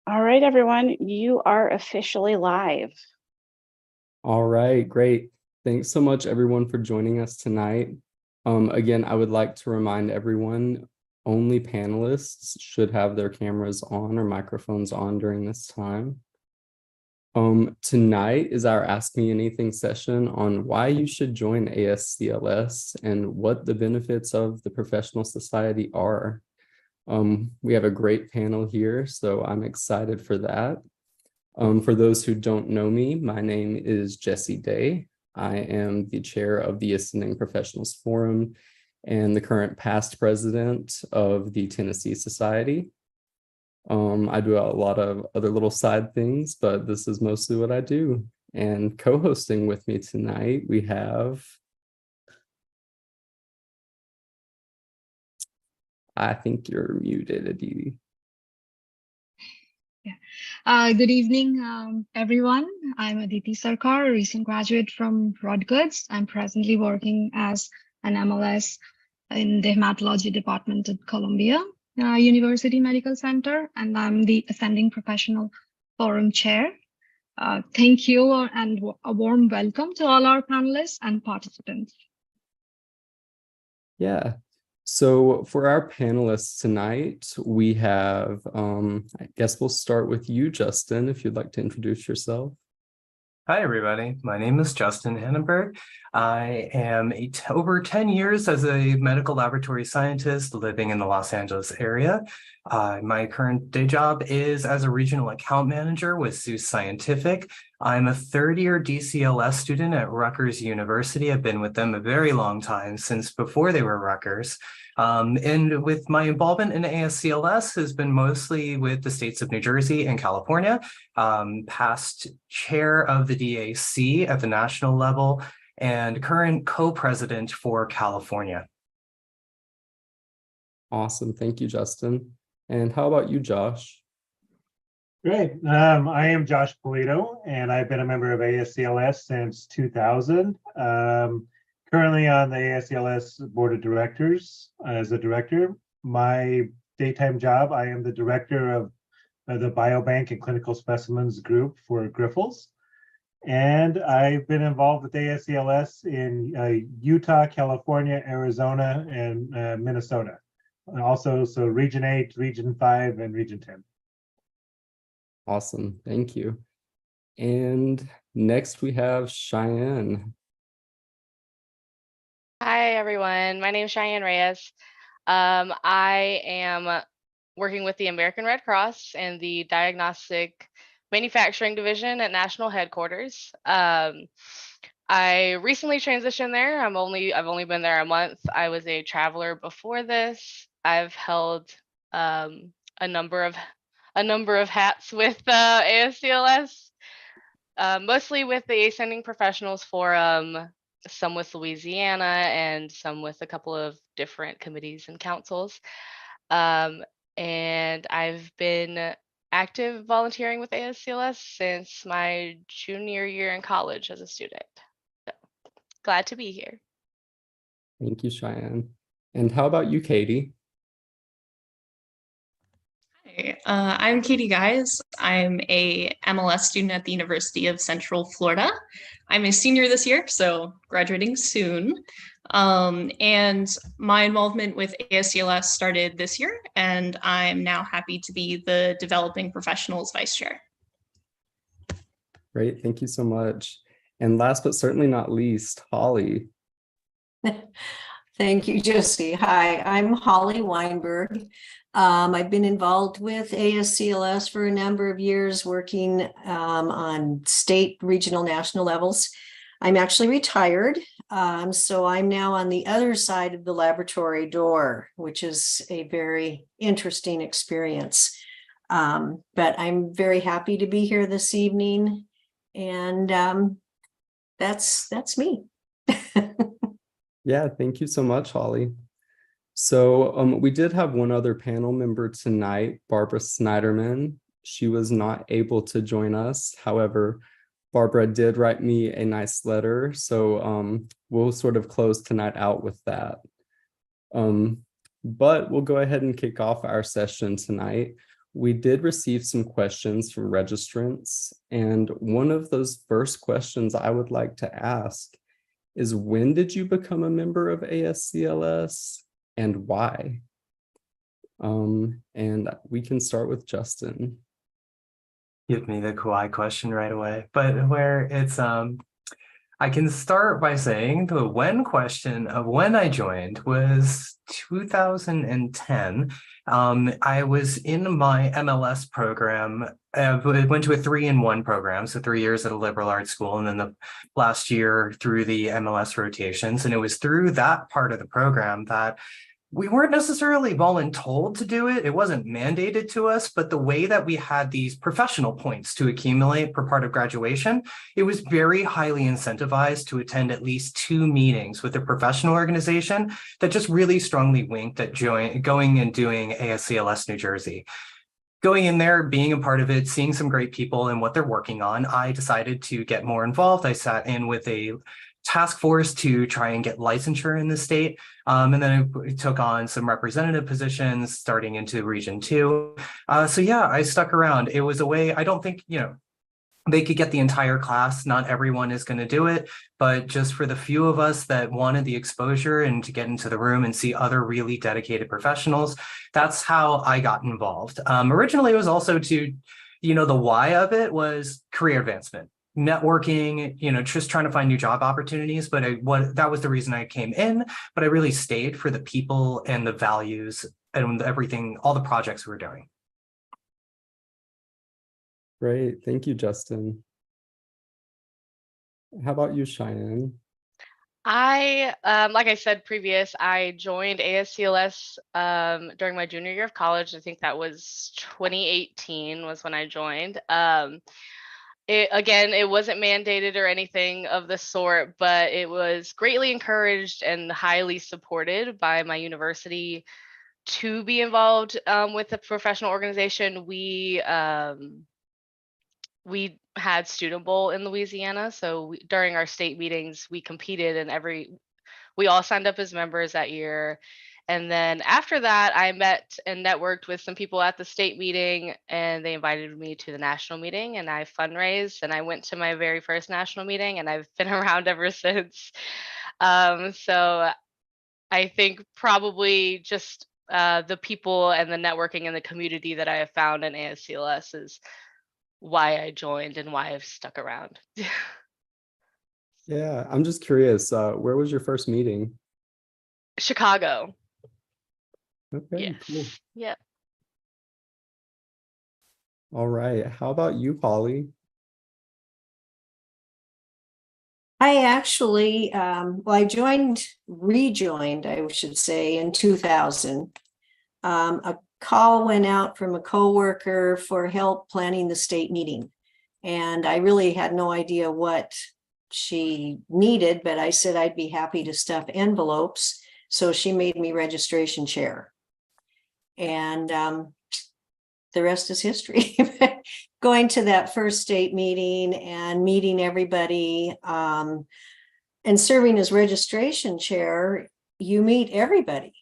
All right, everyone, you are officially live. All right, great. Thanks so much, everyone, for joining us tonight. Again, I would like to remind everyone, only panelists should have their cameras on or microphones on during this time. Tonight is our Ask Me Anything session on why you should join ASCLS and what the benefits of the professional society are. We have a great panel here, so I'm excited for that. For those who don't know me, my name is Jesse Day. I am the chair of the Ascending Professionals Forum and the current past president of the Tennessee Society. I do a lot of other little side things, but this is mostly what I do. And co-hosting with me tonight, we have, I think you're muted, Aditi. Good evening, everyone. I'm Aditi Sarkar, a recent graduate from Rutgers. I'm presently working as an MLS in the hematology department at Columbia University Medical Center, and I'm the Ascending Professional Forum chair. Thank you and a warm welcome to all our panelists and participants. Yeah. So for our panelists tonight, we have, I guess we'll start with you, Justin, if you'd like to introduce yourself. Hi, everybody. My name is Justin Hanenberg. I am over 10 years as a medical laboratory scientist living in the Los Angeles area. My current day job is as a regional account manager with Zeus Scientific. I'm a third-year DCLS student at Rutgers University. I've been with them a very long time, since before they were Rutgers. And with my involvement in ASCLS has been mostly with the states of New Jersey and California, past chair of the DAC at the national level, and current co-president for California. Awesome. Thank you, Justin. And how about you, Josh? Great. I am Josh Pulido, and I've been a member of ASCLS since 2000. Currently on the ASCLS Board of Directors as a director. My daytime job, I am the director of the Biobank and Clinical Specimens Group for Grifols. And I've been involved with ASCLS in Utah, California, Arizona, and Minnesota. And also, so Region 8, Region 5, and Region 10. Awesome. Thank you. And next we have Cheyenne. Hi, everyone. My name is Cheyenne Reyes. I am working with the American Red Cross and the Diagnostic Manufacturing Division at National Headquarters. I recently transitioned there. I've only been there a month. I was a traveler before this. I've held a number of hats with ASCLS, mostly with the Ascending Professionals Forum, some with Louisiana, and some with a couple of different committees and councils. And I've been active volunteering with ASCLS since my junior year in college as a student. So, glad to be here. Thank you, Cheyenne. And how about you, Katie? Hi, I'm Katie Guise. I'm a MLS student at the University of Central Florida. I'm a senior this year, so graduating soon. And my involvement with ASCLS started this year, and I'm now happy to be the Developing Professionals Vice Chair. Great, thank you so much. And last but certainly not least, Holly. Thank you, Jesse. Hi, I'm Holly Weinberg. I've been involved with ASCLS for a number of years, working on state, regional, national levels. I'm actually retired, so I'm now on the other side of the laboratory door, which is a very interesting experience. But I'm very happy to be here this evening, and that's me. Yeah, thank you so much, Holly. So we did have one other panel member tonight, Barbara Snyderman. She was not able to join us. However, Barbara did write me a nice letter, so we'll sort of close tonight out with that. But we'll go ahead and kick off our session tonight we did receive some questions from registrants, and one of those first questions I would like to ask is, when did you become a member of ASCLS and why? And we can start with Justin. Give me the Kauai question right away, but where it's I can start by saying the when question of when I joined was 2010. I was in my MLS program. I went to a 3-in-1 program, so 3 years at a liberal arts school, and then the last year through the MLS rotations. And it was through that part of the program that we weren't necessarily voluntold to do it. It wasn't mandated to us, but the way that we had these professional points to accumulate per part of graduation, it was very highly incentivized to attend at least 2 meetings with a professional organization that just really strongly winked at going and doing ASCLS New Jersey. Going in there, being a part of it, seeing some great people and what they're working on, I decided to get more involved. I sat in with a task force to try and get licensure in the state. And then I took on some representative positions starting into Region 2. So yeah, I stuck around. It was a way, I don't think, they could get the entire class. Not everyone is going to do it, but just for the few of us that wanted the exposure and to get into the room and see other really dedicated professionals, that's how I got involved. Originally, it was also to, the why of it was career advancement. Networking, just trying to find new job opportunities. But that was the reason I came in, but I really stayed for the people and the values and everything, all the projects we were doing. Great, thank you, Justin. How about you, Cheyenne? Like I said previous, I joined ASCLS during my junior year of college. I think that was 2018 was when I joined. It wasn't mandated or anything of the sort, but it was greatly encouraged and highly supported by my university to be involved with the professional organization. We had Student Bowl in Louisiana, so during our state meetings, we competed, and we all signed up as members that year. And then after that, I met and networked with some people at the state meeting, and they invited me to the national meeting, and I fundraised, and I went to my very first national meeting, and I've been around ever since. So I think probably just the people and the networking and the community that I have found in ASCLS is why I joined and why I've stuck around. Yeah, I'm just curious, where was your first meeting? Chicago. Okay, Yes. cool. Yep. All right, how about you, Holly? I actually, I rejoined, I should say, in 2000. A call went out from a coworker for help planning the state meeting. And I really had no idea what she needed, but I said I'd be happy to stuff envelopes. So she made me registration chair. And the rest is history. Going to that first state meeting and meeting everybody and serving as registration chair, you meet everybody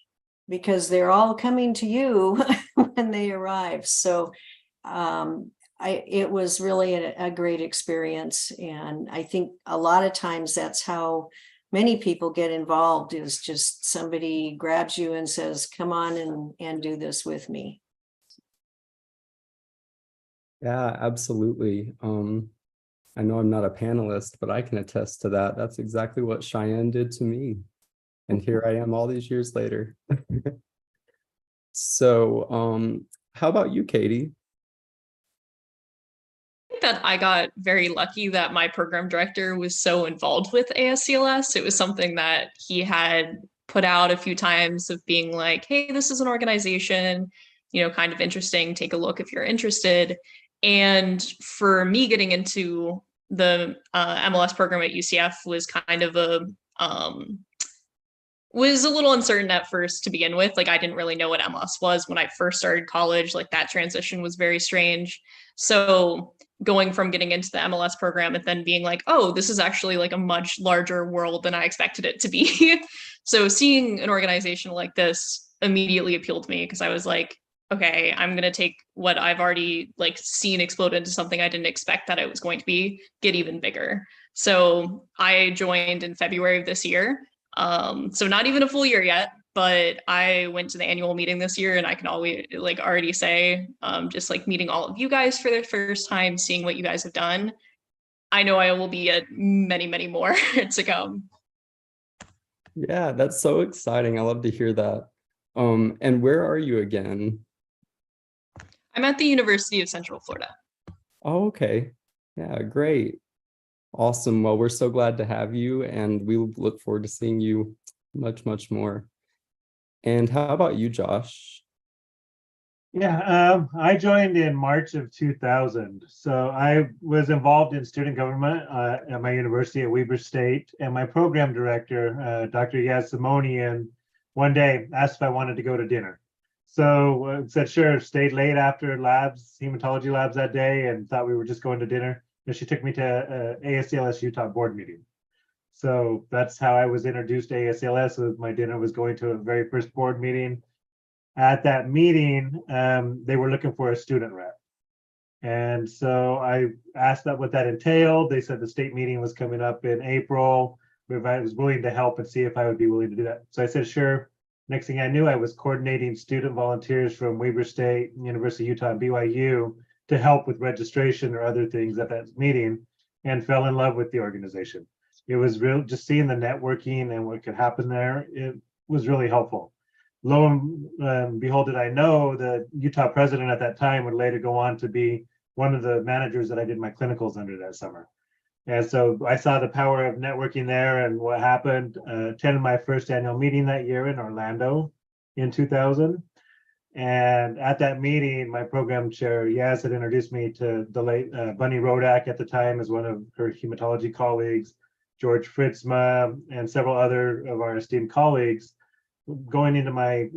because they're all coming to you when they arrive. So it was really a great experience. And I think a lot of times that's how many people get involved, is just somebody grabs you and says, come on and do this with me. Yeah, absolutely. I know I'm not a panelist, but I can attest to that. That's exactly what Cheyenne did to me. And here I am all these years later. So how about you, Katie? I think that I got very lucky that my program director was so involved with ASCLS. It was something that he had put out a few times of being like, hey, this is an organization, kind of interesting. Take a look if you're interested. And for me, getting into the MLS program at UCF was kind of was a little uncertain at first to begin with. Like, I didn't really know what MLS was when I first started college. Like, that transition was very strange. So going from getting into the MLS program and then being like, oh, this is actually like a much larger world than I expected it to be. So seeing an organization like this immediately appealed to me because I was like, okay, I'm gonna take what I've already like seen explode into something I didn't expect that it was going to be, get even bigger. So I joined in February of this year. So not even a full year yet, but I went to the annual meeting this year, and I can always like already say, just like meeting all of you guys for the first time, seeing what you guys have done, I know I will be at many, many more to come. Yeah, that's so exciting. I love to hear that. And where are you again? I'm at the University of Central Florida. Oh, okay. Yeah, great. Awesome. Well, we're so glad to have you, and we look forward to seeing you much, much more. And how about you, Josh? Yeah, I joined in March of 2000. So I was involved in student government at my university at Weber State, and my program director, Dr. Simonian, one day asked if I wanted to go to dinner. So I said, sure, stayed late after labs, hematology labs that day, and thought we were just going to dinner. And she took me to ASCLS Utah board meeting. So that's how I was introduced to ASCLS. So my dinner was going to a very first board meeting. At that meeting, they were looking for a student rep. And so I asked that what that entailed. They said the state meeting was coming up in April, if I was willing to help and see if I would be willing to do that. So I said, sure. Next thing I knew, I was coordinating student volunteers from Weber State, University of Utah, and BYU to help with registration or other things at that meeting, and fell in love with the organization. It was real, just seeing the networking and what could happen there. It was really helpful. Lo and behold, did I know the Utah president at that time would later go on to be one of the managers that I did my clinicals under that summer. And so I saw the power of networking there, and what happened. Attended my first annual meeting that year in Orlando in 2000. And at that meeting, my program chair, Yaz, had introduced me to the late Bunny Rodak at the time as one of her hematology colleagues, George Fritzma, and several other of our esteemed colleagues. Going into my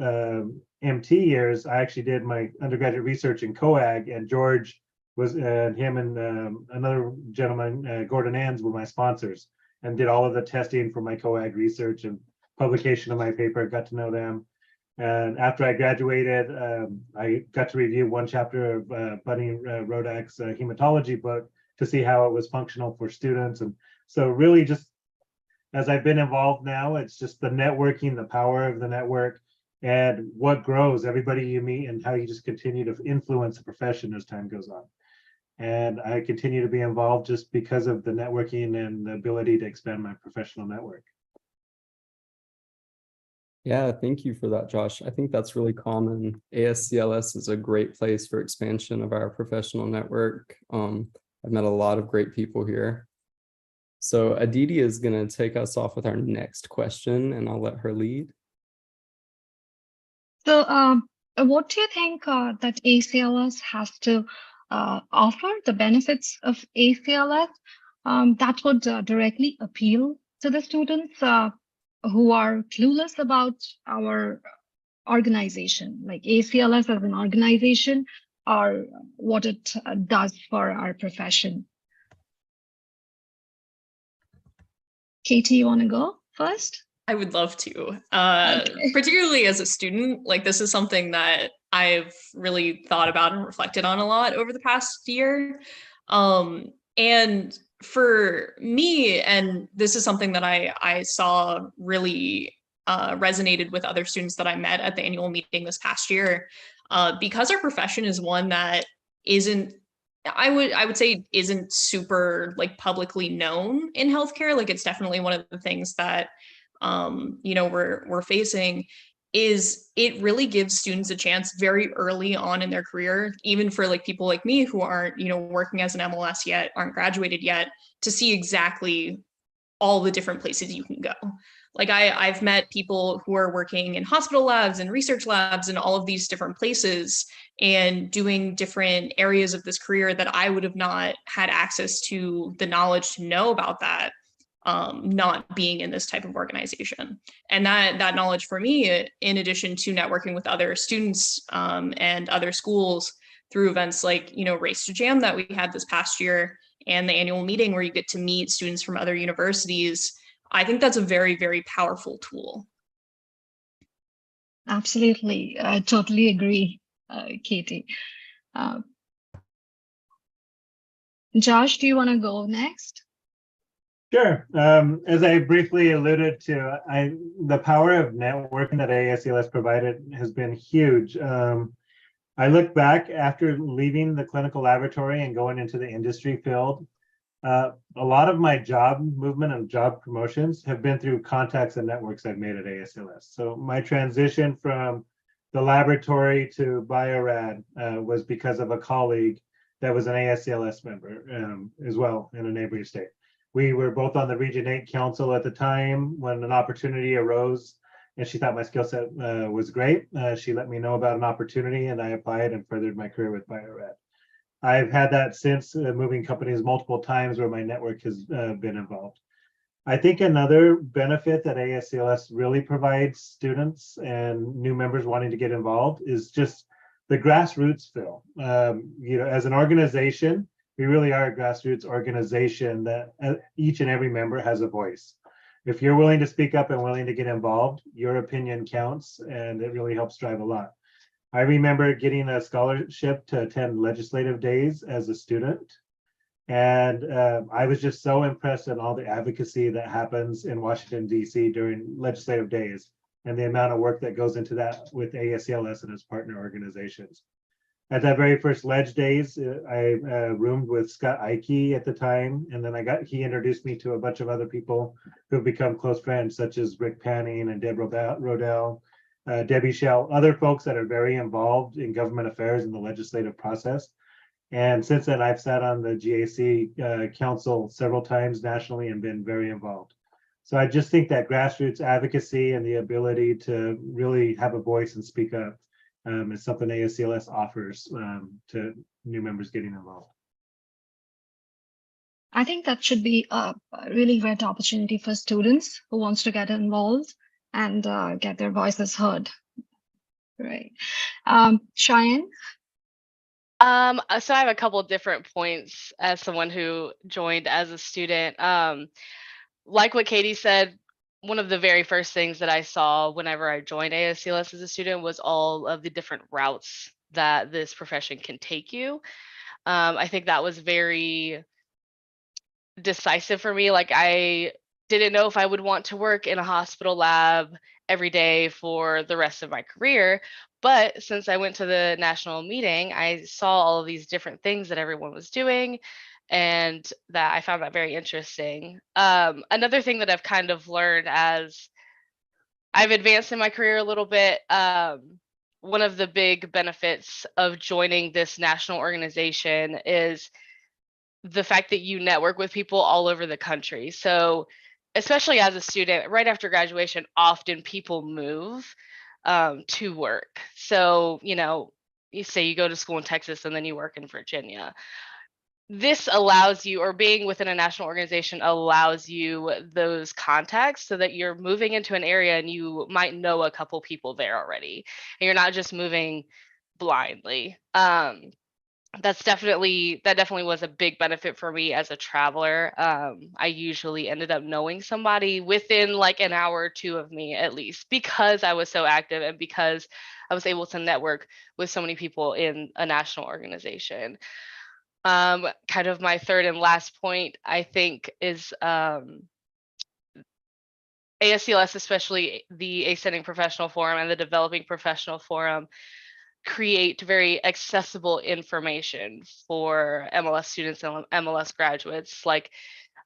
MT years, I actually did my undergraduate research in coag, and George was him and another gentleman, Gordon Ans, were my sponsors, and did all of the testing for my coag research and publication of my paper. Got to know them. And after I graduated, I got to review one chapter of Bunny Rodak's hematology book to see how it was functional for students. And so really just as I've been involved now, it's just the networking, the power of the network, and what grows, everybody you meet, and how you just continue to influence the profession as time goes on. And I continue to be involved just because of the networking and the ability to expand my professional network. Yeah, thank you for that, Josh. I think that's really common. ASCLS is a great place for expansion of our professional network. I've met a lot of great people here. So Aditi is going to take us off with our next question, and I'll let her lead. So what do you think that ACLS has to offer, the benefits of ACLS that would directly appeal to the students who are clueless about our organization, like ACLS as an organization, or what it does for our profession? Katie, you want to go first? I would love to, Okay. particularly as a student. Like, this is something that I've really thought about and reflected on a lot over the past year. And for me, and this is something that I saw really resonated with other students that I met at the annual meeting this past year, because our profession is one that isn't, I would say isn't super like publicly known in healthcare. Like, it's definitely one of the things that we're facing. Is it really gives students a chance very early on in their career, even for like people like me who aren't working as an MLS yet, aren't graduated yet, to see exactly all the different places you can go. Like, I've met people who are working in hospital labs and research labs and all of these different places and doing different areas of this career that I would have not had access to the knowledge to know about that, not being in this type of organization. And that knowledge for me, in addition to networking with other students and other schools through events like, Race to Jam that we had this past year, and the annual meeting where you get to meet students from other universities, I think that's a very, very powerful tool. Absolutely. I totally agree. Katie. Josh, do you want to go next? Sure. As I briefly alluded to, the power of networking that ASCLS provided has been huge. I look back after leaving the clinical laboratory and going into the industry field. A lot of my job movement and job promotions have been through contacts and networks I've made at ASCLS. So my transition from the laboratory to Biorad was because of a colleague that was an ASCLS member as well in a neighboring state. We were both on the Region 8 Council at the time when an opportunity arose and she thought my skill set was great. She let me know about an opportunity and I applied and furthered my career with Biorad. I've had that since, moving companies multiple times where my network has been involved. I think another benefit that ASCLS really provides students and new members wanting to get involved is just the grassroots feel. As an organization, we really are a grassroots organization that each and every member has a voice. If you're willing to speak up and willing to get involved, your opinion counts and it really helps drive a lot. I remember getting a scholarship to attend legislative days as a student. And I was just so impressed in all the advocacy that happens in Washington, D.C. during legislative days and the amount of work that goes into that with ASCLS and its partner organizations. At that very first Ledge Days, I roomed with Scott Ike at the time, and then he introduced me to a bunch of other people who've become close friends, such as Rick Panning and Deb Rodell, Debbie Shell, other folks that are very involved in government affairs in the legislative process. And since then, I've sat on the GAC council several times nationally and been very involved. So I just think that grassroots advocacy and the ability to really have a voice and speak up is something ASCLS offers to new members getting involved. I think that should be a really great opportunity for students who wants to get involved and get their voices heard. Right. Cheyenne? So I have a couple of different points as someone who joined as a student. Like what Katie said, one of the very first things that I saw whenever I joined ASCLS as a student was all of the different routes that this profession can take you. I think that was very decisive for me. Like, I didn't know if I would want to work in a hospital lab every day for the rest of my career. But since I went to the national meeting, I saw all of these different things that everyone was doing, and that I found that very interesting. Another thing that I've kind of learned as I've advanced in my career a little bit, one of the big benefits of joining this national organization is the fact that you network with people all over the country. So especially as a student, right after graduation, often people move to work. So, you say you go to school in Texas and then you work in Virginia. This allows you, or being within a national organization allows you those contacts so that you're moving into an area and you might know a couple people there already. And you're not just moving blindly. That definitely was a big benefit for me as a traveler. I usually ended up knowing somebody within like an hour or two of me, at least, because I was so active and because I was able to network with so many people in a national organization. Kind of my third and last point, I think, is ASCLS, especially the Ascending Professional Forum and the Developing Professional Forum, create very accessible information for MLS students and MLS graduates. Like,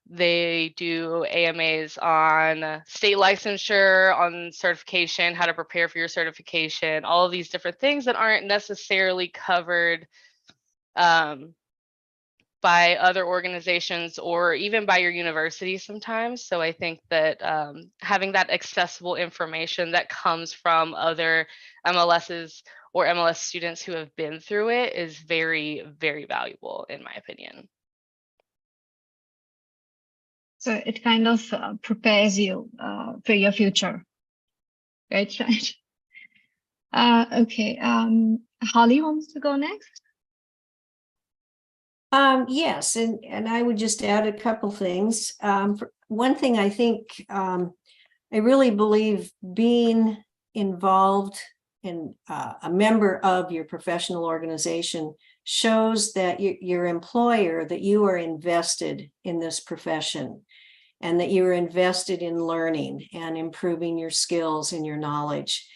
they do AMAs on state licensure, on certification, how to prepare for your certification, all of these different things that aren't necessarily covered by other organizations or even by your university sometimes. So I think that having that accessible information that comes from other MLSs or MLS students who have been through it is very, very valuable, in my opinion. So it kind of prepares you for your future, right? Okay. Holly wants to go next. Yes, and I would just add a couple things. One thing, I think I really believe being involved a member of your professional organization shows that your employer, that you are invested in this profession and that you are invested in learning and improving your skills and your knowledge.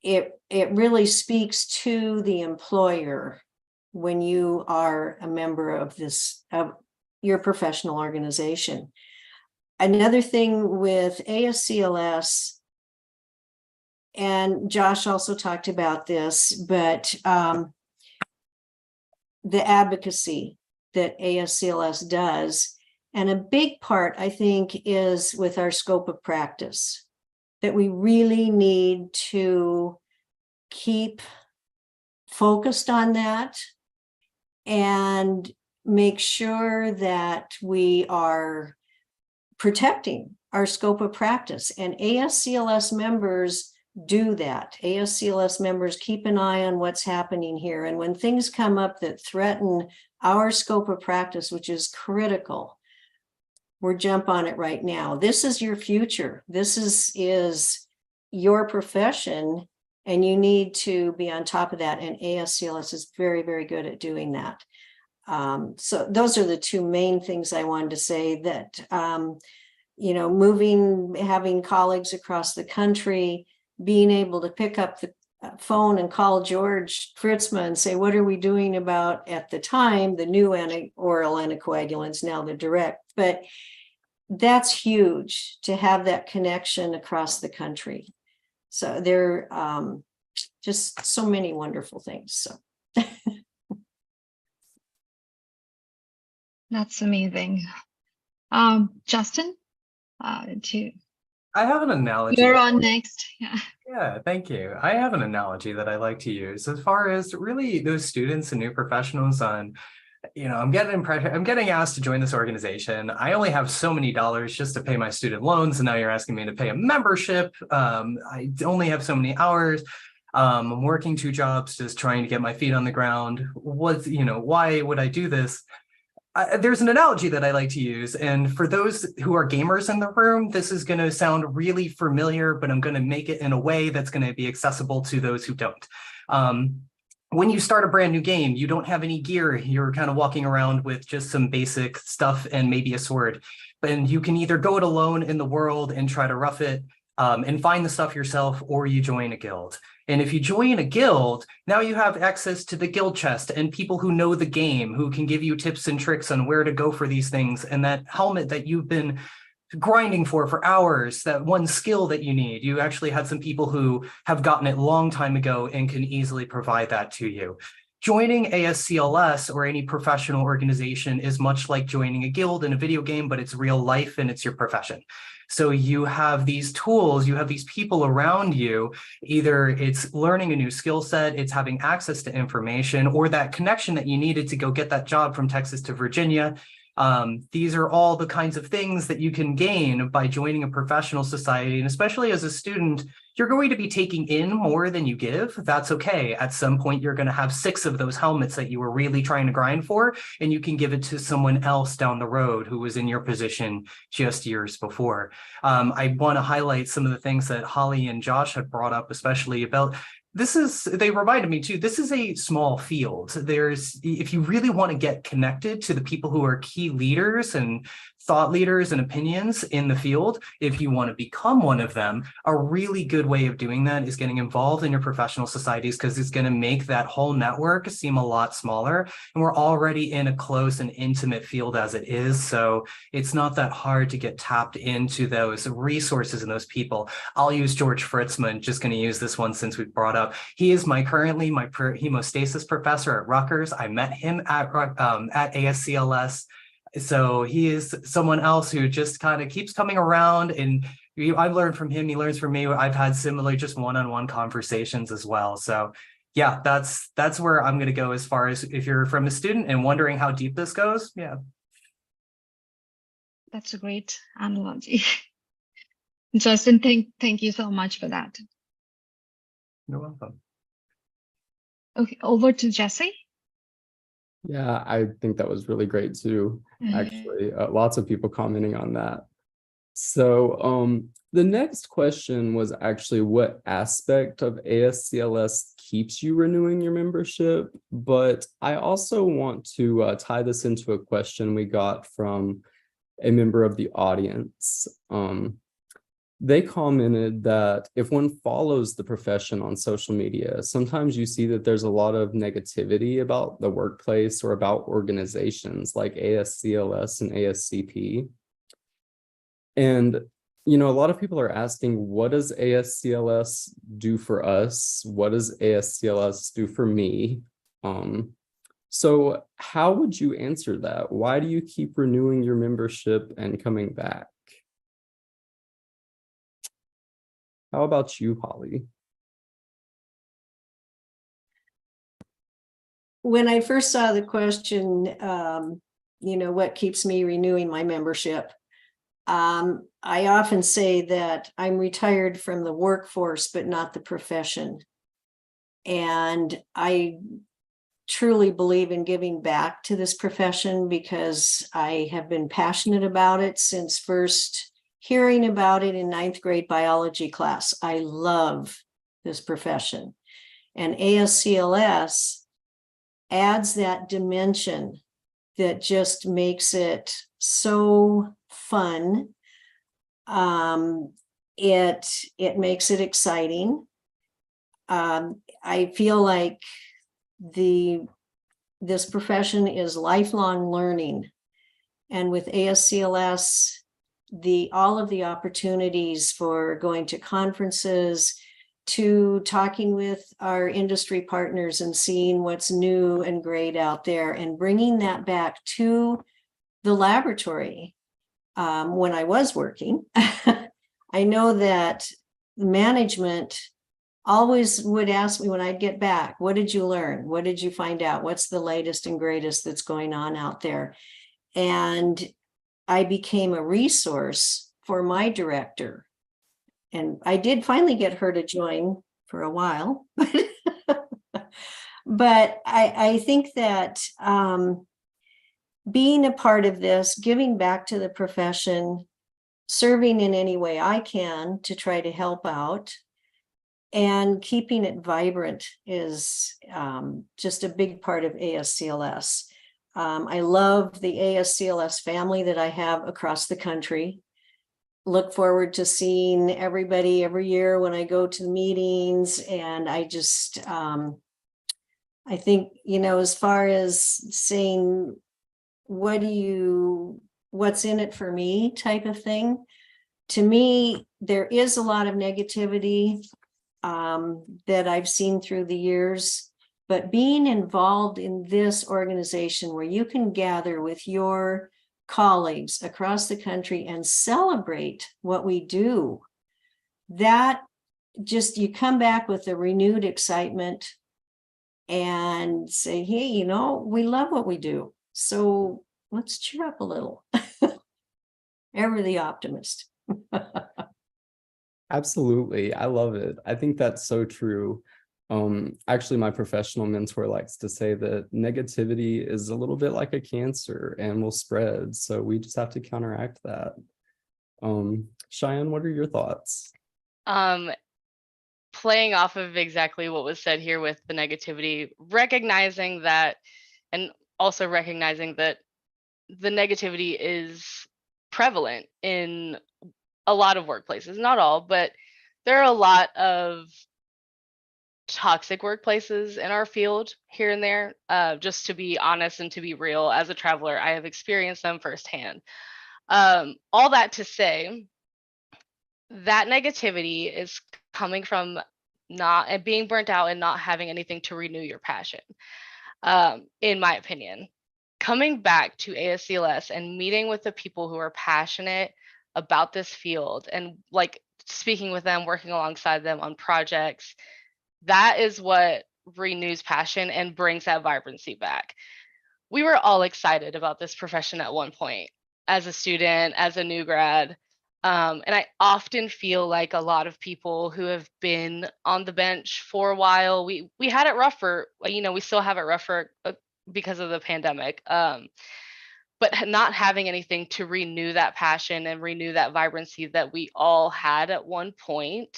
It really speaks to the employer when you are a member of your professional organization. Another thing with ASCLS, and Josh also talked about this, but the advocacy that ASCLS does, and a big part, I think, is with our scope of practice, that we really need to keep focused on that and make sure that we are protecting our scope of practice. And ASCLS members do that. ASCLS members keep an eye on what's happening here. And when things come up that threaten our scope of practice, which is critical, we'll jump on it right now. This is your future. This is your profession, and you need to be on top of that. And ASCLS is very, very good at doing that. So those are the two main things I wanted to say, that, having colleagues across the country, being able to pick up the phone and call George Fritzma and say, what are we doing about, at the time, the new oral anticoagulants, now the direct. But that's huge to have that connection across the country. So there are just so many wonderful things. So That's amazing. Justin, I have an analogy. you're on next. Yeah. Yeah, thank you. I have an analogy that I like to use as far as really those students and new professionals on, I'm getting asked to join this organization. I only have so many dollars just to pay my student loans, and now you're asking me to pay a membership. I only have so many hours. I'm working 2 jobs, just trying to get my feet on the ground. Why would I do this? There's an analogy that I like to use, and for those who are gamers in the room, this is going to sound really familiar, but I'm going to make it in a way that's going to be accessible to those who don't. When you start a brand new game, you don't have any gear. You're kind of walking around with just some basic stuff and maybe a sword. And you can either go it alone in the world and try to rough it and find the stuff yourself, or you join a guild. And if you join a guild, now you have access to the guild chest and people who know the game, who can give you tips and tricks on where to go for these things. And that helmet that you've been grinding for hours, that one skill that you need, you actually had some people who have gotten it a long time ago and can easily provide that to you. Joining ASCLS or any professional organization is much like joining a guild in a video game, but it's real life and it's your profession. So you have these tools, you have these people around you, either it's learning a new skill set, it's having access to information, or that connection that you needed to go get that job from Texas to Virginia. These are all the kinds of things that you can gain by joining a professional society. And especially as a student, you're going to be taking in more than you give. That's okay. At some point, you're going to have 6 of those helmets that you were really trying to grind for, and you can give it to someone else down the road who was in your position just years before. I want to highlight some of the things that Holly and Josh had brought up, especially about they reminded me too, this is a small field. If you really want to get connected to the people who are key leaders and thought leaders and opinions in the field, if you want to become one of them, a really good way of doing that is getting involved in your professional societies, because it's going to make that whole network seem a lot smaller. And we're already in a close and intimate field as it is. So it's not that hard to get tapped into those resources and those people. I'll use George Fritzman, just going to use this one since we've brought up. He is currently my hemostasis professor at Rutgers. I met him at ASCLS. So he is someone else who just kind of keeps coming around, and I've learned from him, he learns from me. I've had similar just one-on-one conversations as well. So yeah, that's where I'm going to go as far as if you're from a student and wondering how deep this goes. Yeah. That's a great analogy. Justin, thank you so much for that. You're welcome. Okay, over to Jesse. Yeah, I think that was really great too. Actually, lots of people commenting on that. So The next question was actually what aspect of ASCLS keeps you renewing your membership, but I also want to tie this into a question we got from a member of the audience. They commented that if one follows the profession on social media, sometimes you see that there's a lot of negativity about the workplace or about organizations like ASCLS and ASCP. And, you know, a lot of people are asking, what does ASCLS do for us? What does ASCLS do for me? So how would you answer that? Why do you keep renewing your membership and coming back? How about you, Holly? When I first saw the question, what keeps me renewing my membership? I often say that I'm retired from the workforce, but not the profession. And I truly believe in giving back to this profession because I have been passionate about it since first hearing about it in ninth grade biology class. I love this profession. And ASCLS adds that dimension that just makes it so fun. It makes it exciting. I feel like this profession is lifelong learning. And with ASCLS, all of the opportunities for going to conferences, to talking with our industry partners and seeing what's new and great out there and bringing that back to the laboratory. When I was working, I know that management always would ask me when I'd get back, what did you learn? What did you find out? What's the latest and greatest that's going on out there? And I became a resource for my director. And I did finally get her to join for a while. But I think that being a part of this, giving back to the profession, serving in any way I can to try to help out, and keeping it vibrant is just a big part of ASCLS. I love the ASCLS family that I have across the country. Look forward to seeing everybody every year when I go to the meetings. And I just, I think, as far as saying, what's in it for me type of thing, to me, there is a lot of negativity that I've seen through the years. But being involved in this organization where you can gather with your colleagues across the country and celebrate what we do, that just, you come back with a renewed excitement and say, hey, we love what we do. So let's cheer up a little. Ever the optimist. Absolutely. I love it. I think that's so true. Actually, my professional mentor likes to say that negativity is a little bit like a cancer and will spread. So we just have to counteract that. Cheyenne, what are your thoughts? Playing off of exactly what was said here with the negativity, recognizing that, and also recognizing that the negativity is prevalent in a lot of workplaces, not all, but there are a lot of toxic workplaces in our field here and there. Just to be honest and to be real, as a traveler, I have experienced them firsthand. All that to say, that negativity is coming from not being burnt out and not having anything to renew your passion. In my opinion, coming back to ASCLS and meeting with the people who are passionate about this field and like speaking with them, working alongside them on projects, that is what renews passion and brings that vibrancy back. We were all excited about this profession at one point as a student, as a new grad. And I often feel like a lot of people who have been on the bench for a while, we had it rougher, we still have it rougher because of the pandemic. but not having anything to renew that passion and renew that vibrancy that we all had at one point,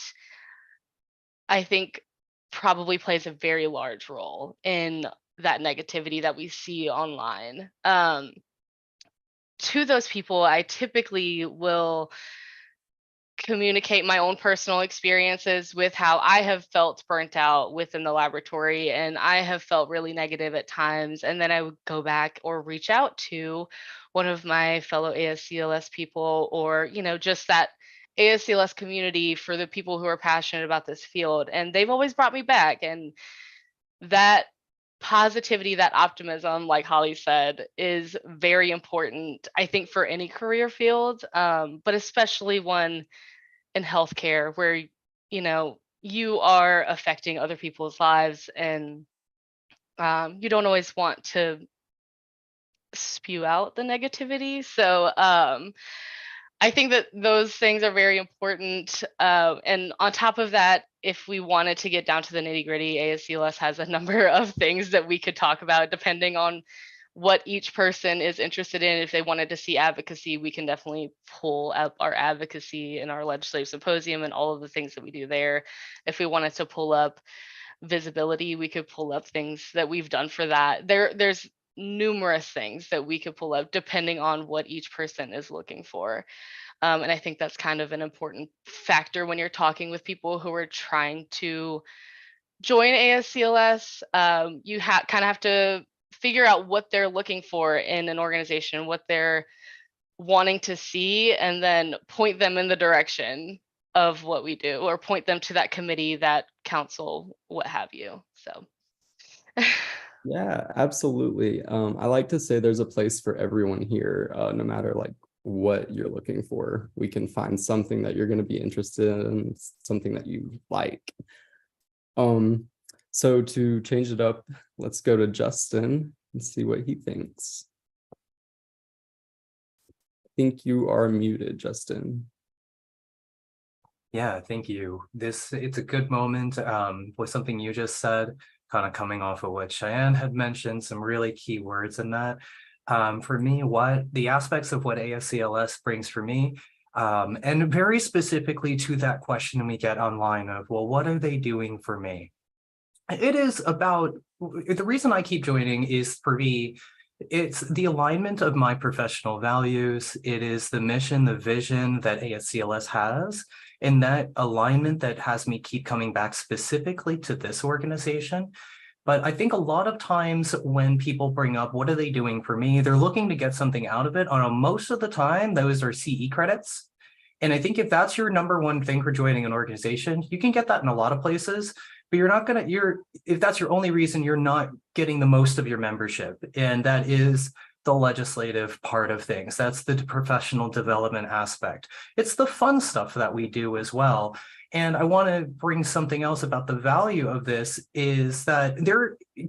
I think probably plays a very large role in that negativity that we see online. To those people, I typically will communicate my own personal experiences with how I have felt burnt out within the laboratory, and I have felt really negative at times. And then I would go back or reach out to one of my fellow ASCLS people, or, just that ASCLS community for the people who are passionate about this field. And they've always brought me back. And that positivity, that optimism, like Holly said, is very important, I think, for any career field, but especially one in healthcare where, you are affecting other people's lives, and you don't always want to spew out the negativity. So I think that those things are very important. And on top of that, if we wanted to get down to the nitty gritty, ASCLS has a number of things that we could talk about depending on what each person is interested in. If they wanted to see advocacy, we can definitely pull up our advocacy in our legislative symposium and all of the things that we do there. If we wanted to pull up visibility, we could pull up things that we've done for that. There's numerous things that we could pull up depending on what each person is looking for. And I think that's kind of an important factor when you're talking with people who are trying to join ASCLS. You kind of have to figure out what they're looking for in an organization, what they're wanting to see, and then point them in the direction of what we do, or point them to that committee, that council, what have you. So. Yeah, absolutely. I like to say there's a place for everyone here, no matter like what you're looking for. We can find something that you're going to be interested in, something that you like. So to change it up, let's go to Justin and see what he thinks. I think you are muted, Justin. Yeah, thank you. It's a good moment with something you just said, kind of coming off of what Cheyenne had mentioned, some really key words in that. For me, what the aspects of what ASCLS brings for me, and very specifically to that question we get online of, well, what are they doing for me? It is about, the reason I keep joining is for me, it's the alignment of my professional values. It is the mission, the vision that ASCLS has, and that alignment that has me keep coming back specifically to this organization. But I think a lot of times when people bring up, what are they doing for me? They're looking to get something out of it. Most of the time, those are CE credits. And I think if that's your number one thing for joining an organization, you can get that in a lot of places, but you're not going to, if that's your only reason, you're not getting the most of your membership. And that is the legislative part of things. That's the professional development aspect. It's the fun stuff that we do as well. And I want to bring something else about the value of this is that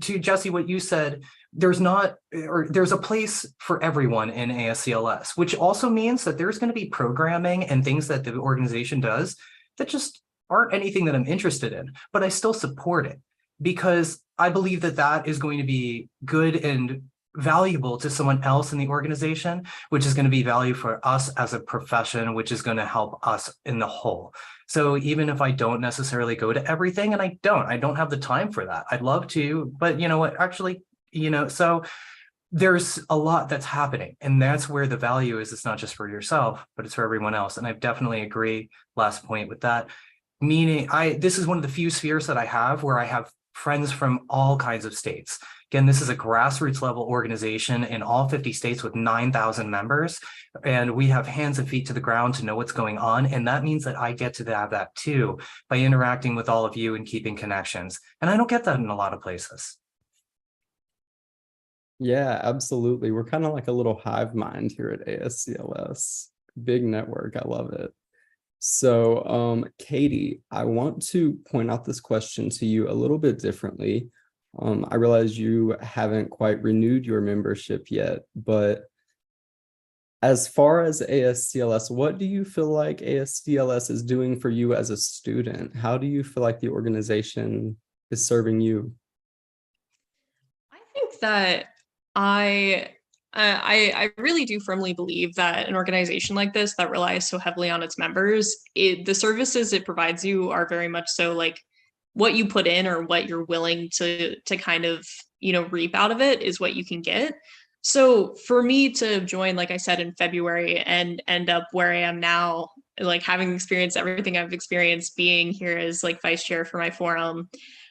to Jesse, what you said, there's a place for everyone in ASCLS, which also means that there's going to be programming and things that the organization does that just aren't anything that I'm interested in, but I still support it because I believe that that is going to be good and valuable to someone else in the organization, which is going to be value for us as a profession, which is going to help us in the whole. So even if I don't necessarily go to everything, and I don't have the time for that. I'd love to, but you know what, actually, so there's a lot that's happening, and that's where the value is. It's not just for yourself, but it's for everyone else. And I definitely agree, last point with that, meaning this is one of the few spheres that I have where I have friends from all kinds of states. Again, this is a grassroots level organization in all 50 states with 9,000 members, and we have hands and feet to the ground to know what's going on. And that means that I get to have that too by interacting with all of you and keeping connections. And I don't get that in a lot of places. Yeah, absolutely. We're kind of like a little hive mind here at ASCLS. Big network. I love it. So, Katie, I want to point out this question to you a little bit differently. I realize you haven't quite renewed your membership yet, but as far as ASCLS, what do you feel like ASCLS is doing for you as a student? How do you feel like the organization is serving you? I think that I I really do firmly believe that an organization like this that relies so heavily on its members, the services it provides you are very much so like what you put in or what you're willing to kind of, reap out of it is what you can get. So for me to join, like I said, in February and end up where I am now, like having experienced everything I've experienced, being here as like vice chair for my forum,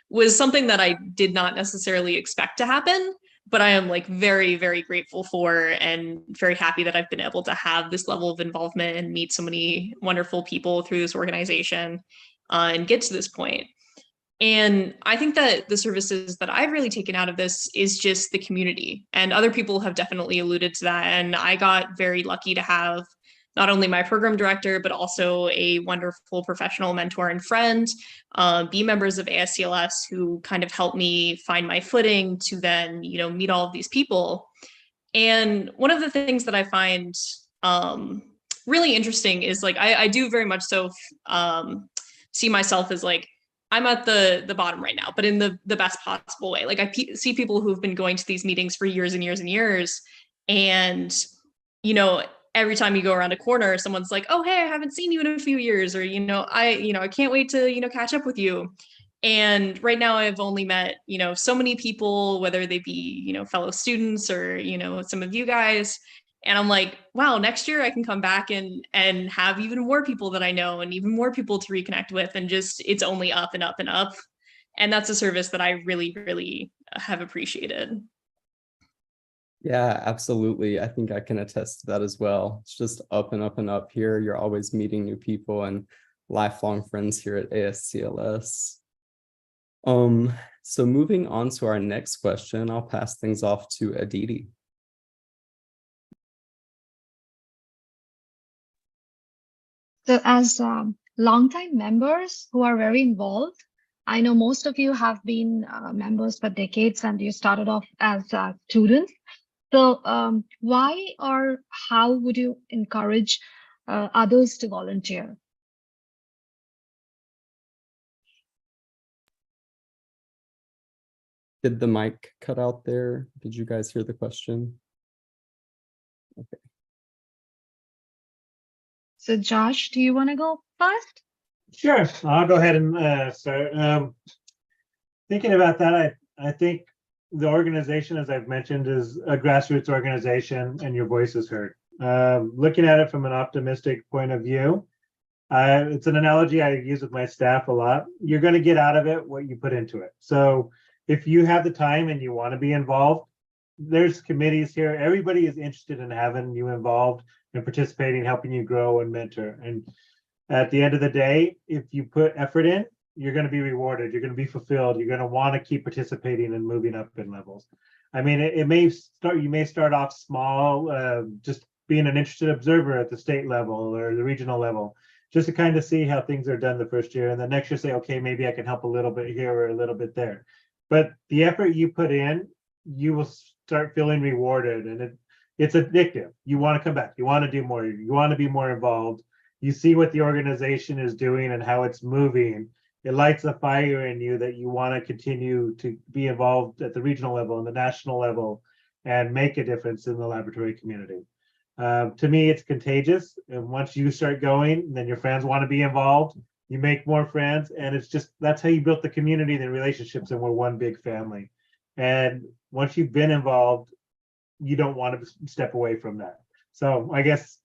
was something that I did not necessarily expect to happen, but I am like very, very grateful for and very happy that I've been able to have this level of involvement and meet so many wonderful people through this organization and get to this point. And I think that the services that I've really taken out of this is just the community. And other people have definitely alluded to that. And I got very lucky to have not only my program director, but also a wonderful professional mentor and friend, be members of ASCLS who kind of helped me find my footing to then, meet all of these people. And one of the things that I find really interesting is like, I do very much so see myself as like, I'm at the bottom right now, but in the best possible way. Like I see people who've been going to these meetings for years and years and years. And, every time you go around a corner, someone's like, oh, hey, I haven't seen you in a few years. Or, I can't wait to, catch up with you. And right now I've only met, so many people, whether they be, fellow students or, some of you guys. And I'm like, wow, next year I can come back and have even more people that I know and even more people to reconnect with. And just, it's only up and up and up. And that's a service that I really, really have appreciated. Yeah, absolutely. I think I can attest to that as well. It's just up and up and up here. You're always meeting new people and lifelong friends here at ASCLS. So moving on to our next question, I'll pass things off to Aditi. So as longtime members who are very involved, I know most of you have been members for decades and you started off as students. So why or how would you encourage others to volunteer? Did the mic cut out there? Did you guys hear the question? Okay. So Josh, do you want to go first? Sure, I'll go ahead and start. Thinking about that, I think the organization, as I've mentioned, is a grassroots organization and your voice is heard. Looking at it from an optimistic point of view, it's an analogy I use with my staff a lot. You're going to get out of it what you put into it. So if you have the time and you want to be involved, there's committees here. Everybody is interested in having you involved and participating, helping you grow and mentor. And at the end of the day, if you put effort in, you're going to be rewarded. You're going to be fulfilled. You're going to want to keep participating and moving up in levels. I mean, you may start off small, just being an interested observer at the state level or the regional level, just to kind of see how things are done the first year. And the next year say, okay, maybe I can help a little bit here or a little bit there. But the effort you put in, you will start feeling rewarded, and it's addictive. You want to come back. You want to do more. You want to be more involved. You see what the organization is doing and how it's moving. It lights a fire in you that you want to continue to be involved at the regional level and the national level and make a difference in the laboratory community. To me, it's contagious. And once you start going, then your friends want to be involved. You make more friends, and it's just, that's how you built the community and the relationships, and we're one big family. And once you've been involved, you don't want to step away from that. So I guess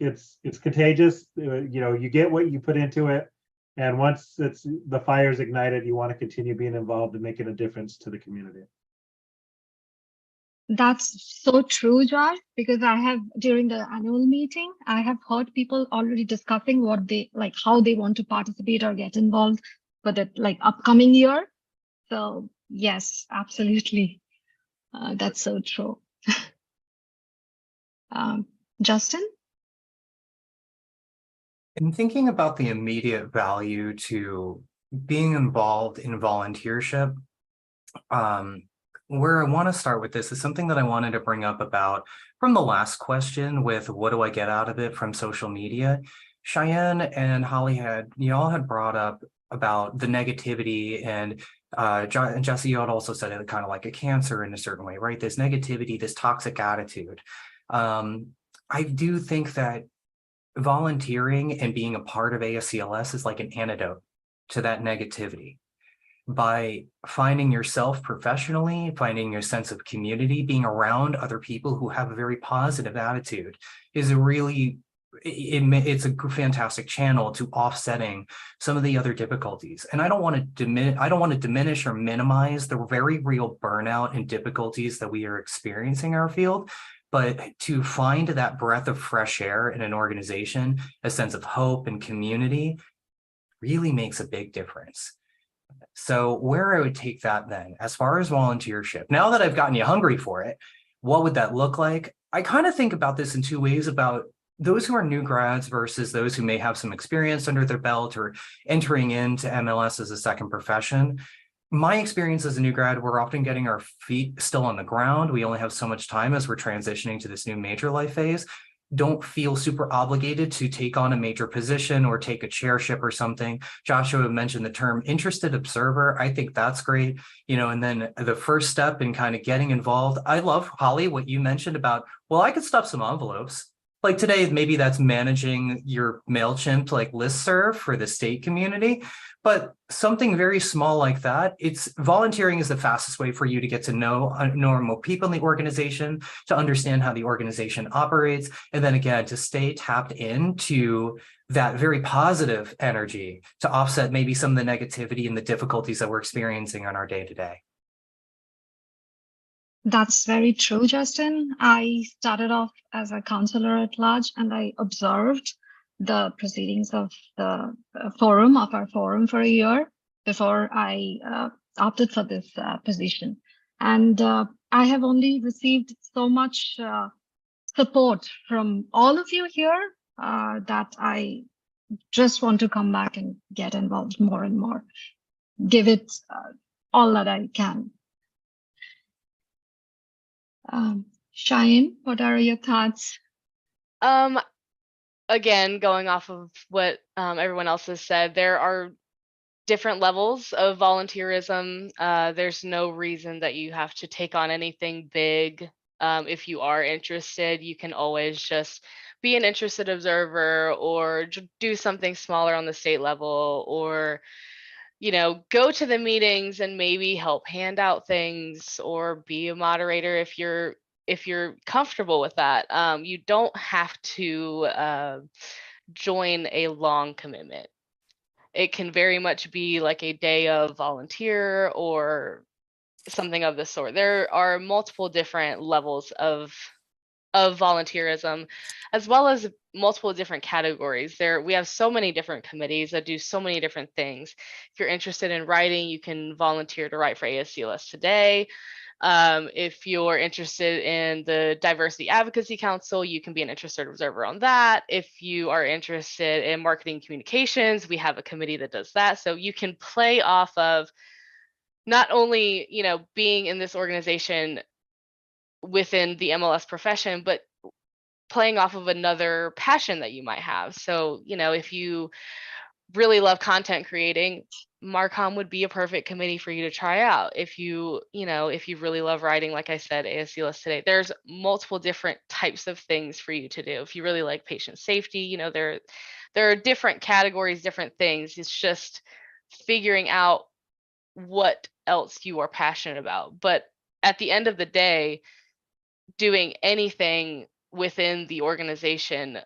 it's contagious. You get what you put into it. And once the fire's ignited, you want to continue being involved and making a difference to the community. That's so true, Josh, because during the annual meeting, I have heard people already discussing how they want to participate or get involved for the upcoming year. So yes, absolutely. That's so true. Justin? In thinking about the immediate value to being involved in volunteership, where I want to start with this is something that I wanted to bring up about from the last question with what do I get out of it from social media. Cheyenne and Holly y'all had brought up about the negativity and And Jesse, you had also said it kind of like a cancer in a certain way, right? This negativity, this toxic attitude. I do think that volunteering and being a part of ASCLS is like an antidote to that negativity. By finding yourself professionally, finding your sense of community, being around other people who have a very positive attitude is a really, it's a fantastic channel to offsetting some of the other difficulties. And I don't want to diminish or minimize the very real burnout and difficulties that we are experiencing in our field. But to find that breath of fresh air in an organization, a sense of hope and community really makes a big difference. So where I would take that then, as far as volunteership, now that I've gotten you hungry for it, what would that look like? I kind of think about this in two ways, about those who are new grads versus those who may have some experience under their belt or entering into MLS as a second profession. My experience as a new grad, we're often getting our feet still on the ground. We only have so much time as we're transitioning to this new major life phase. Don't feel super obligated to take on a major position or take a chairship or something. Joshua mentioned the term interested observer. I think that's great. And then the first step in kind of getting involved. I love, Holly, what you mentioned about, well, I could stuff some envelopes. Like today, maybe that's managing your MailChimp like listserv for the state community. But something very small like that, volunteering is the fastest way for you to get to know normal people in the organization, to understand how the organization operates, and then again, to stay tapped into that very positive energy to offset maybe some of the negativity and the difficulties that we're experiencing on our day-to-day. That's very true, Justin. I started off as a counselor at large, and I observed the proceedings of the forum, of our forum, for a year before I opted for this position. And I have only received so much support from all of you here that I just want to come back and get involved more and more. Give it all that I can. Cheyenne, what are your thoughts? Again, going off of what everyone else has said, there are different levels of volunteerism. There's no reason that you have to take on anything big. If you are interested, you can always just be an interested observer or do something smaller on the state level, or go to the meetings and maybe help hand out things or be a moderator if you're comfortable with that. You don't have to join a long commitment. It can very much be like a day of volunteer or something of the sort. There are multiple different levels of volunteerism, as well as multiple different categories. We have so many different committees that do so many different things. If you're interested in writing, you can volunteer to write for ASCLS Today. If you're interested in the Diversity Advocacy Council, you can be an interested observer on that. If you are interested in marketing communications, we have a committee that does that. So you can play off of not only, being in this organization within the MLS profession, but playing off of another passion that you might have. So, if you really love content creating, Marcom would be a perfect committee for you to try out. If you really love writing, like I said, ASCLS Today, there's multiple different types of things for you to do. If you really like patient safety, there are different categories, different things. It's just figuring out what else you are passionate about. But at the end of the day, doing anything within the organization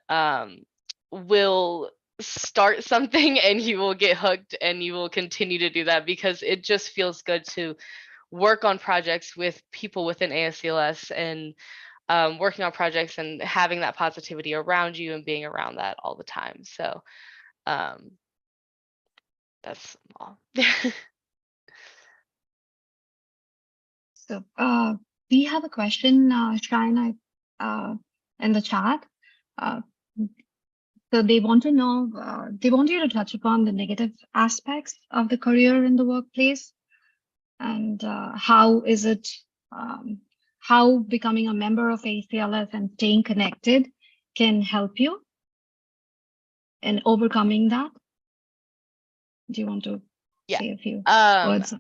will start something, and you will get hooked, and you will continue to do that because it just feels good to work on projects with people within ASCLS and working on projects and having that positivity around you and being around that all the time. So that's all. So we have a question, Cheyenne, in the chat. So they want to know, they want you to touch upon the negative aspects of the career in the workplace, and how is it, how becoming a member of ASCLS and staying connected can help you in overcoming that. Do you want to say a few words?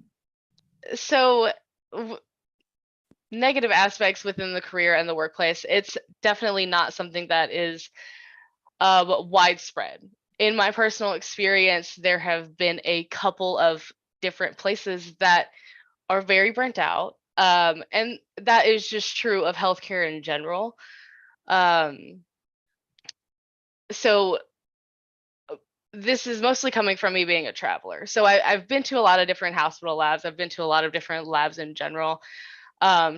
So negative aspects within the career and the workplace, it's definitely not something that is widespread. In my personal experience, there have been a couple of different places that are very burnt out. And that is just true of healthcare in general. So this is mostly coming from me being a traveler. So I've been to a lot of different hospital labs. I've been to a lot of different labs in general.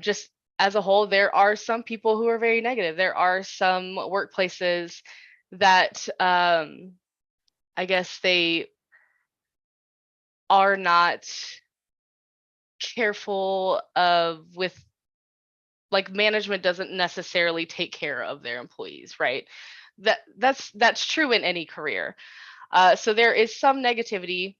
Just as a whole, there are some people who are very negative. There are some workplaces that I guess they are not careful with, like, management doesn't necessarily take care of their employees, right? That's true in any career. So there is some negativity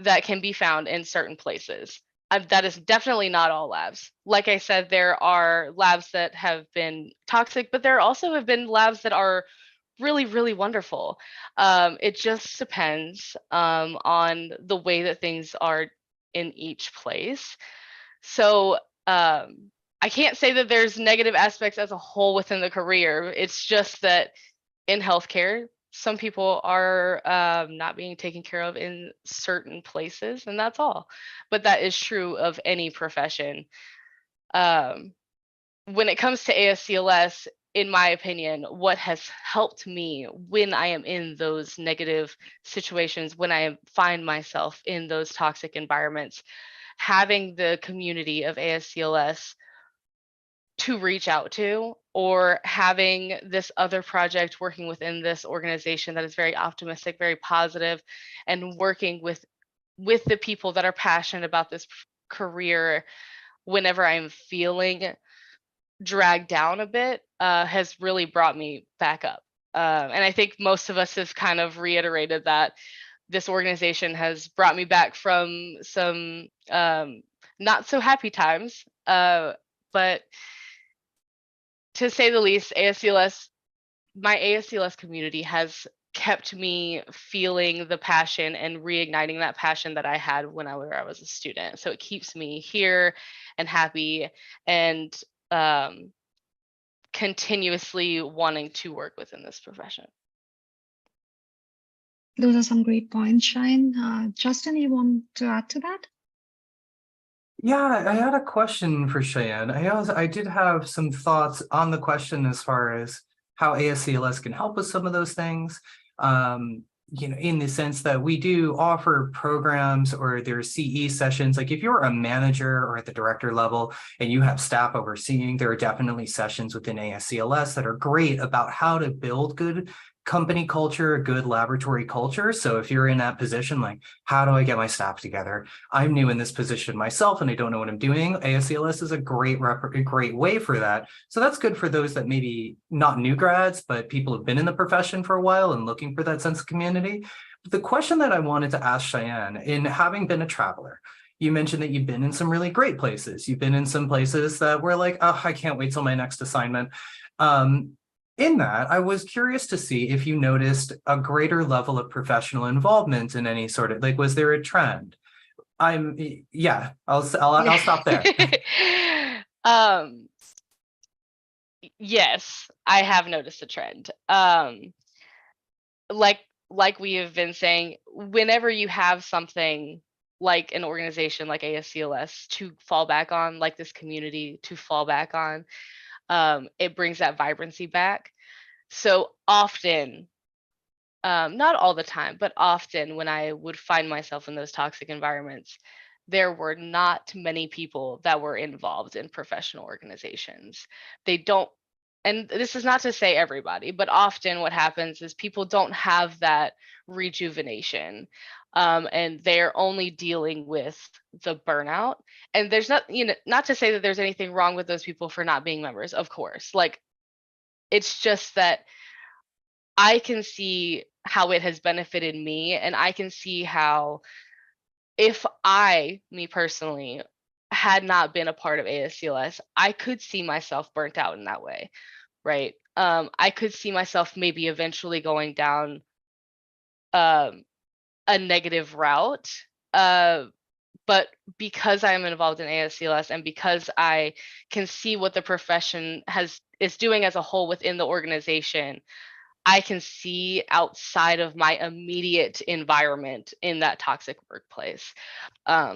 that can be found in certain places. That is definitely not all labs. Like I said, there are labs that have been toxic, but there also have been labs that are really, really wonderful. It just depends on the way that things are in each place. So I can't say that there's negative aspects as a whole within the career. It's just that in healthcare, some people are not being taken care of in certain places, and that's all. But that is true of any profession. When it comes to ASCLS, in my opinion, what has helped me when I am in those negative situations, when I find myself in those toxic environments, having the community of ASCLS to reach out to, or having this other project working within this organization that is very optimistic, very positive, and working with the people that are passionate about this career whenever I'm feeling dragged down a bit, has really brought me back up. And I think most of us have kind of reiterated that this organization has brought me back from some not so happy times, but to say the least, my ASCLS community has kept me feeling the passion and reigniting that passion that I had when I was a student. So it keeps me here and happy and continuously wanting to work within this profession. Those are some great points, Cheyenne. Justin, you want to add to that? Yeah, I had a question for Cheyenne. I did have some thoughts on the question as far as how ASCLS can help with some of those things. In the sense that we do offer programs, or there's CE sessions. Like if you're a manager or at the director level and you have staff overseeing, there are definitely sessions within ASCLS that are great about how to build good company culture, good laboratory culture. So if you're in that position, like, how do I get my staff together? I'm new in this position myself and I don't know what I'm doing. ASCLS is a great way for that. So that's good for those that maybe not new grads, but people have been in the profession for a while and looking for that sense of community. But the question that I wanted to ask Cheyenne, in having been a traveler, you mentioned that you've been in some really great places. You've been in some places that were like, oh, I can't wait till my next assignment. In that, I was curious to see if you noticed a greater level of professional involvement in any sort of, like, was there a trend? I'll stop there. Yes, I have noticed a trend. Like we have been saying, whenever you have something like an organization like ASCLS to fall back on, like this community to fall back on, it brings that vibrancy back. So often, not all the time, but often when I would find myself in those toxic environments, there were not many people that were involved in professional organizations. They don't, and this is not to say everybody, but often what happens is people don't have that rejuvenation. And they're only dealing with the burnout. And there's not to say that there's anything wrong with those people for not being members, of course. Like, it's just that I can see how it has benefited me, and I can see how, if me personally, had not been a part of ASCLS, I could see myself burnt out in that way, right? I could see myself maybe eventually going down a negative route, but because I am involved in ASCLS and because I can see what the profession is doing as a whole within the organization, I can see outside of my immediate environment in that toxic workplace.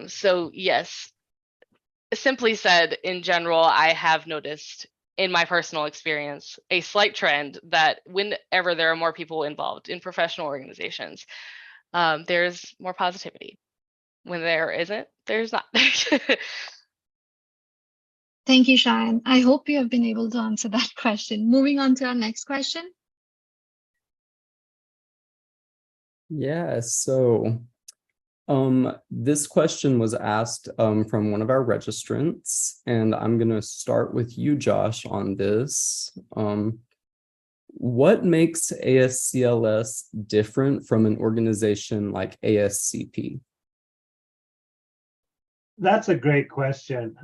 So yes, simply said, in general, I have noticed in my personal experience a slight trend that whenever there are more people involved in professional organizations, there's more positivity. When there isn't, there's not. Thank you, Cheyenne. I hope you have been able to answer that question. Moving on to our next question. Yeah, so this question was asked from one of our registrants, and I'm going to start with you, Josh, on this. What makes ASCLS different from an organization like ASCP? That's a great question.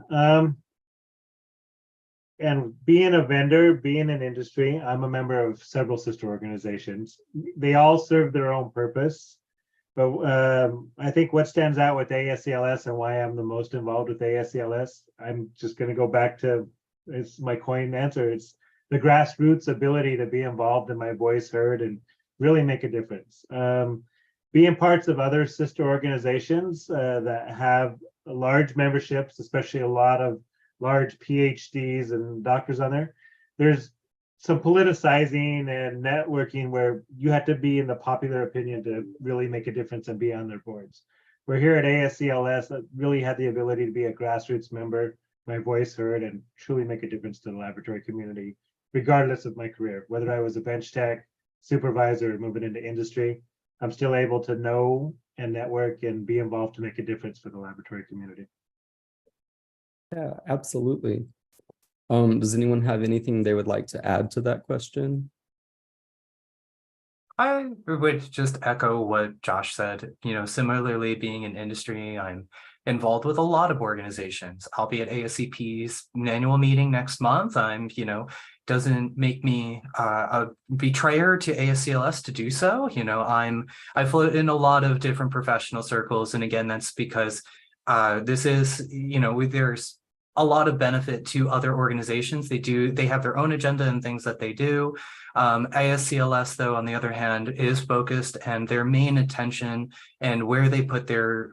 And being a vendor, being in industry, I'm a member of several sister organizations. They all serve their own purpose. But I think what stands out with ASCLS and why I'm the most involved with ASCLS, I'm just going to go back to, it's my coin answer. It's the grassroots ability to be involved and my voice heard and really make a difference. Being parts of other sister organizations that have large memberships, especially a lot of large PhDs and doctors on there, there's some politicizing and networking where you have to be in the popular opinion to really make a difference and be on their boards. We're here at ASCLS that really had the ability to be a grassroots member, my voice heard, and truly make a difference to the laboratory community, regardless of my career. Whether I was a bench tech, supervisor, or moving into industry, I'm still able to know and network and be involved to make a difference for the laboratory community. Yeah, absolutely. Does anyone have anything they would like to add to that question? I would just echo what Josh said. Similarly, being in industry, I'm involved with a lot of organizations. I'll be at ASCP's annual meeting next month. Doesn't make me a betrayer to ASCLS to do so. I float in a lot of different professional circles, and again, that's because this is, there's a lot of benefit to other organizations. They have their own agenda and things that they do. ASCLS, though, on the other hand, is focused, and their main attention and where they put their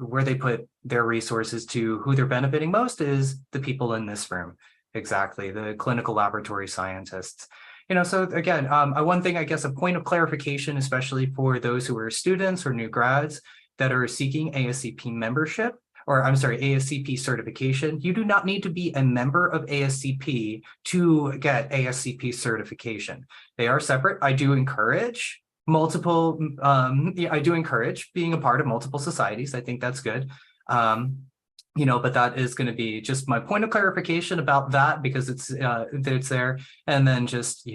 resources to who they're benefiting most is the people in this room. Exactly, the clinical laboratory scientists. So again, one thing, I guess, a point of clarification, especially for those who are students or new grads that are seeking ASCP membership, or I'm sorry, ASCP certification. You do not need to be a member of ASCP to get ASCP certification. They are separate. I do encourage multiple, I do encourage being a part of multiple societies. I think that's good. But that is going to be just my point of clarification about that, because it's there. And then just,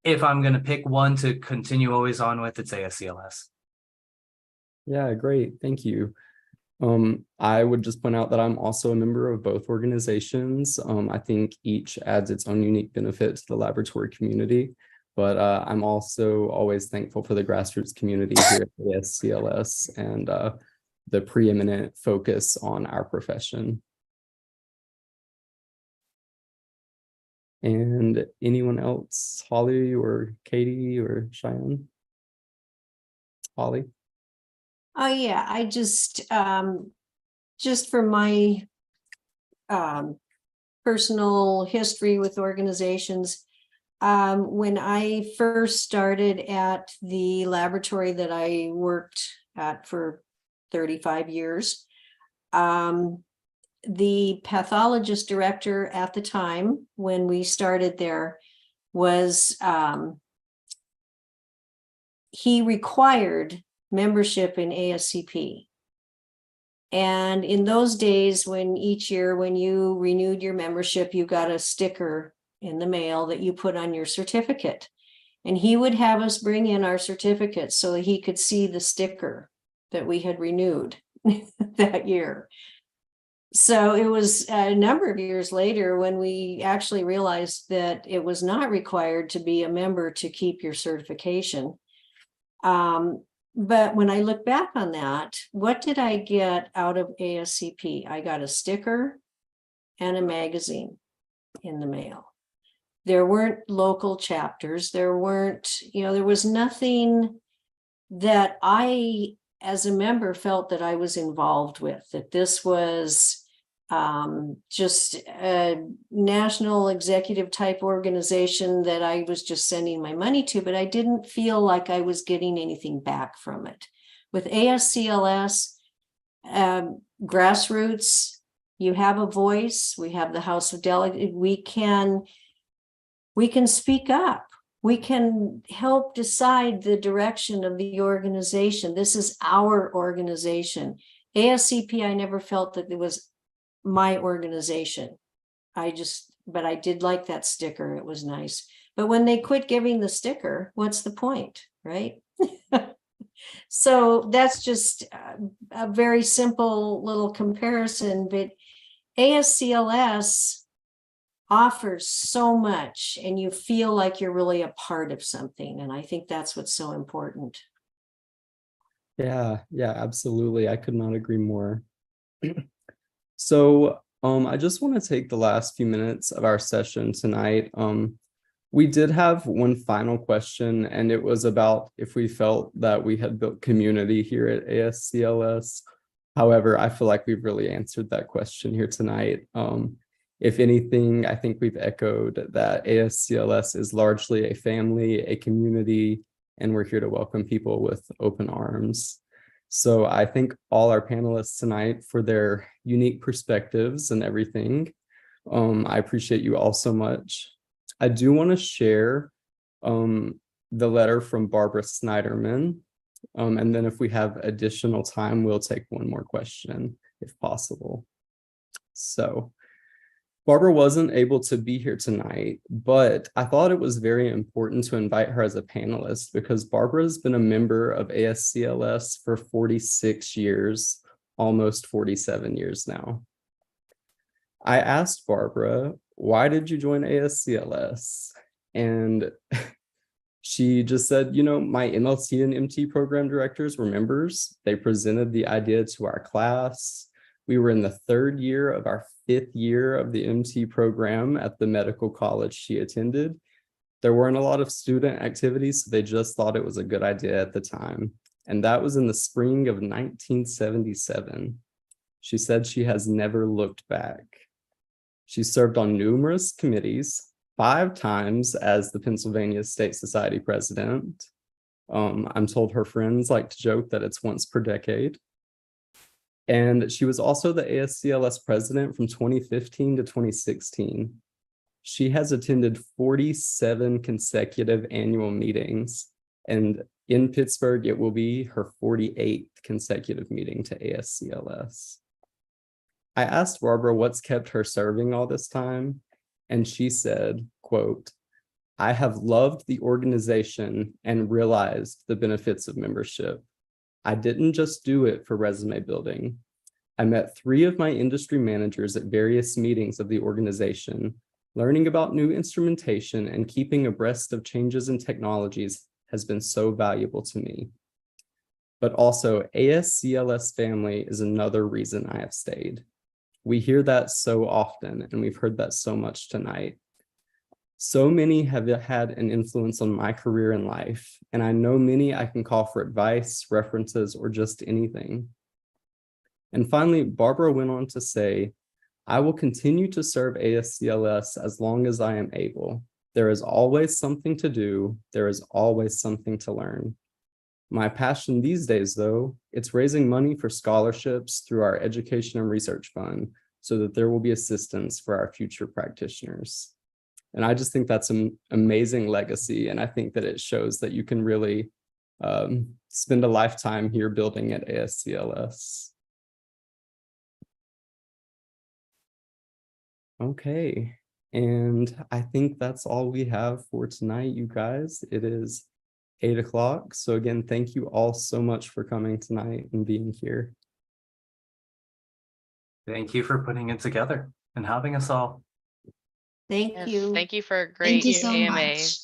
if I'm going to pick one to continue always on with, it's ASCLS. Yeah, great. Thank you. I would just point out that I'm also a member of both organizations. I think each adds its own unique benefit to the laboratory community, but I'm also always thankful for the grassroots community here at ASCLS and the preeminent focus on our profession. And anyone else? Holly or Katie or Cheyenne? Holly? Oh yeah, I just for my personal history with organizations, when I first started at the laboratory that I worked at for 35 years, the pathologist director at the time when we started there was, he required membership in ASCP. And in those days, when each year when you renewed your membership, you got a sticker in the mail that you put on your certificate. And he would have us bring in our certificates so that he could see the sticker that we had renewed that year. So it was a number of years later when we actually realized that it was not required to be a member to keep your certification. But when I look back on that, what did I get out of ASCP? I got a sticker and a magazine in the mail. There weren't local chapters. There weren't, there was nothing that I, as a member, felt that I was involved with, that this was just a national executive type organization that I was just sending my money to, but I didn't feel like I was getting anything back from it. With ASCLS, grassroots, you have a voice. We have the House of Delegates. We can speak up. We can help decide the direction of the organization. This is our organization. ASCP, I never felt that it was my organization. But I did like that sticker. It was nice. But when they quit giving the sticker, what's the point, right? So that's just a very simple little comparison, but ASCLS offers so much and you feel like you're really a part of something. And I think that's what's so important. Yeah, absolutely. I could not agree more. So I just want to take the last few minutes of our session tonight. We did have one final question, and it was about if we felt that we had built community here at ASCLS. However, I feel like we've really answered that question here tonight. If anything, I think we've echoed that ASCLS is largely a family, a community, and we're here to welcome people with open arms. So I thank all our panelists tonight for their unique perspectives and everything. I appreciate you all so much. I do want to share the letter from Barbara Snyderman. And then if we have additional time, we'll take one more question if possible. So Barbara wasn't able to be here tonight, but I thought it was very important to invite her as a panelist because Barbara's been a member of ASCLS for 46 years, almost 47 years now. I asked Barbara, why did you join ASCLS? And she just said, my MLT and MT program directors were members. They presented the idea to our class. We were in the 3rd year of our 5th year of the MT program at the medical college she attended. There weren't a lot of student activities, so they just thought it was a good idea at the time. And that was in the spring of 1977. She said she has never looked back. She served on numerous committees, 5 times as the Pennsylvania State Society president. I'm told her friends like to joke that it's once per decade. And she was also the ASCLS president from 2015 to 2016. She has attended 47 consecutive annual meetings, and in Pittsburgh, it will be her 48th consecutive meeting to ASCLS. I asked Barbara what's kept her serving all this time, and she said, quote, "I have loved the organization and realized the benefits of membership. I didn't just do it for resume building. I met 3 of my industry managers at various meetings of the organization. Learning about new instrumentation and keeping abreast of changes in technologies has been so valuable to me. But also, ASCLS family is another reason I have stayed. We hear that so often, and we've heard that so much tonight. So many have had an influence on my career and life, and I know many I can call for advice, references, or just anything." And finally, Barbara went on to say, "I will continue to serve ASCLS as long as I am able. There is always something to do. There is always something to learn. My passion these days, though, it's raising money for scholarships through our Education and Research Fund so that there will be assistance for our future practitioners." And I just think that's an amazing legacy. And I think that it shows that you can really spend a lifetime here building at ASCLS. Okay. And I think that's all we have for tonight, you guys. It is 8 o'clock. So again, thank you all so much for coming tonight and being here. Thank you for putting it together and having us all. Thank Yes, you. thank you for a Thank great you so AMA. much.